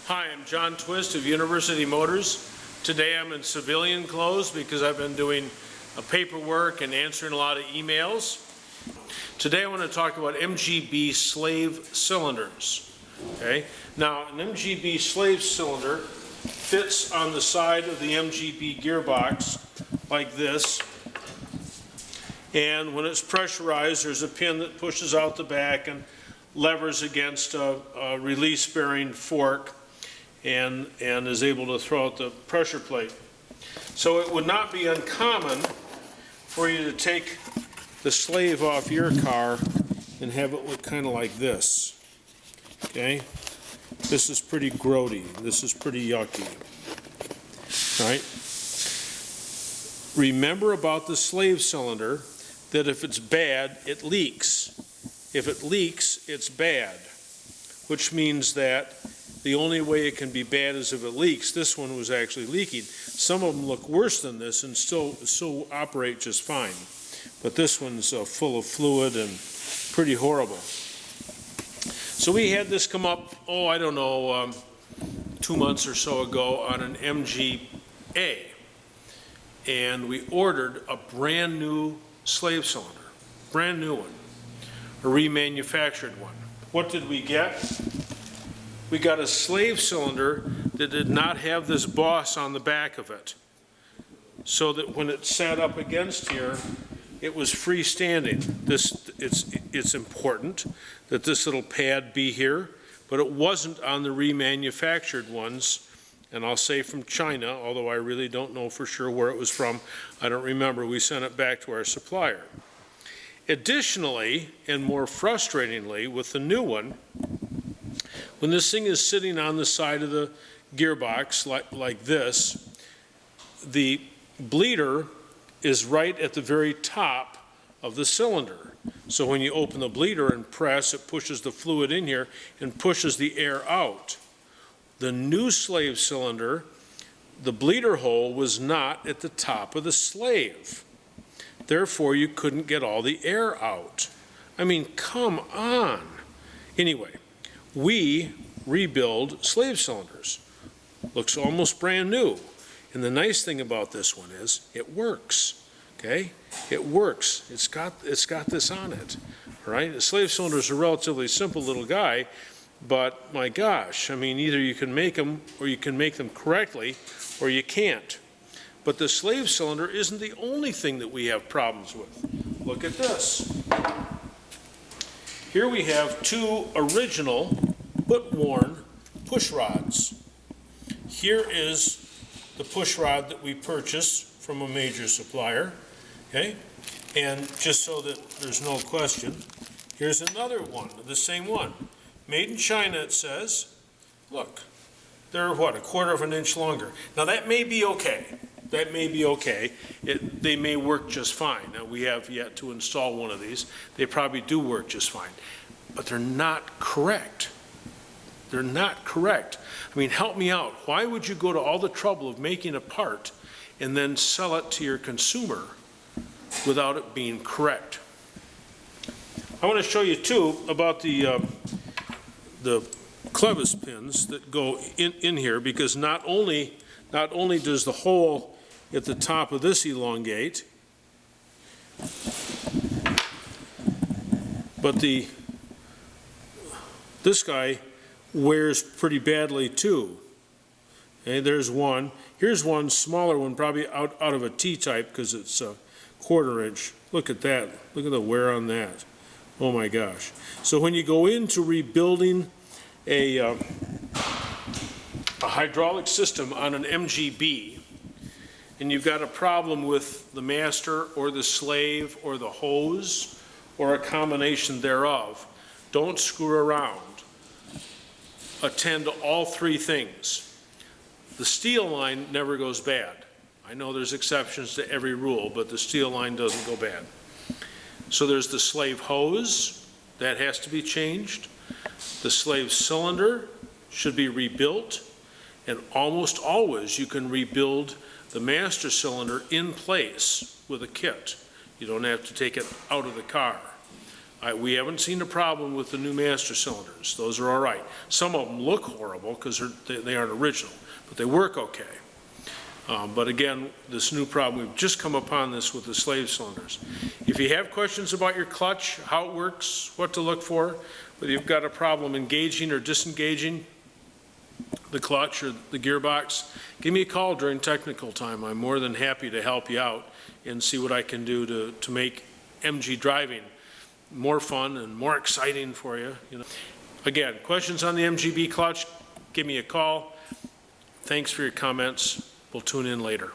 Hi, I'm John Twist of University Motors. Today I'm in civilian clothes because I've been doing paperwork and answering a lot of emails. Today I want to talk about MGB slave cylinders. Okay? Now, an MGB slave cylinder fits on the side of the MGB gearbox like this. And when it's pressurized, there's a pin that pushes out the back and levers against a release-bearing fork and is able to throw out the pressure plate. So it would not be uncommon for you to take the slave off your car and have it look kind of like this. Okay? This is pretty grody. This is pretty yucky. All right? Remember about the slave cylinder that if it's bad, it leaks. If it leaks, it's bad, which means that the only way it can be bad is if it leaks. This one was actually leaking. Some of them look worse than this and still operate just fine. But this one's full of fluid and pretty horrible. So we had this come up, 2 months or so ago on an MGA. And we ordered a brand new slave cylinder, brand new one, a remanufactured one. What did we get? We got a slave cylinder that did not have this boss on the back of it, so that when it sat up against here, it was freestanding. It's important that this little pad be here, but it wasn't on the remanufactured ones, and I'll say from China, although I really don't know for sure where it was from. I don't remember. We sent it back to our supplier. Additionally, and more frustratingly, with the new one, when this thing is sitting on the side of the gearbox like this, the bleeder is right at the very top of the cylinder. So when you open the bleeder and press, it pushes the fluid in here and pushes the air out. The new slave cylinder, the bleeder hole was not at the top of the slave. Therefore, you couldn't get all the air out. I mean, come on. Anyway, we rebuild slave cylinders. Looks almost brand new. And the nice thing about this one is it works. Okay? It works. It's got this on it. All right? The slave cylinder is a relatively simple little guy, but my gosh, I mean, either you can make them or you can make them correctly or you can't. But the slave cylinder isn't the only thing that we have problems with. Look at this. Here we have two original but worn push rods. Here is the push rod that we purchased from a major supplier, okay? And just so that there's no question, here's another one, the same one. Made in China, it says. Look, they're what, 1/4 of an inch longer. Now that may be okay. That may be okay. They may work just fine. Now we have yet to install one of these. They probably do work just fine. But they're not correct. They're not correct. I mean, help me out. Why would you go to all the trouble of making a part and then sell it to your consumer without it being correct? I want to show you too about the clevis pins that go in here, because not only does the hole at the top of this elongate, but this guy wears pretty badly too. Okay, there's one. Here's one smaller one, probably out of a T-type because it's a 1/4 inch. Look at that. Look at the wear on that. Oh my gosh. So when you go into rebuilding a hydraulic system on an MGB, and you've got a problem with the master or the slave or the hose or a combination thereof, don't screw around. Attend to all three things. The steel line never goes bad. I know there's exceptions to every rule, but the steel line doesn't go bad. So there's the slave hose, that has to be changed. The slave cylinder should be rebuilt, and almost always you can rebuild the master cylinder in place with a kit. You don't have to take it out of the car. We haven't seen a problem with the new master cylinders. Those are all right. Some of them look horrible because they aren't original, but they work okay. But again, this new problem, we've just come upon this with the slave cylinders. If you have questions about your clutch, how it works, what to look for, whether you've got a problem engaging or disengaging the clutch or the gearbox, give me a call during technical time. I'm more than happy to help you out and see what I can do to make MG driving more fun and more exciting for you. Again, questions on the MGB clutch, give me a call. Thanks for your comments. We'll tune in later.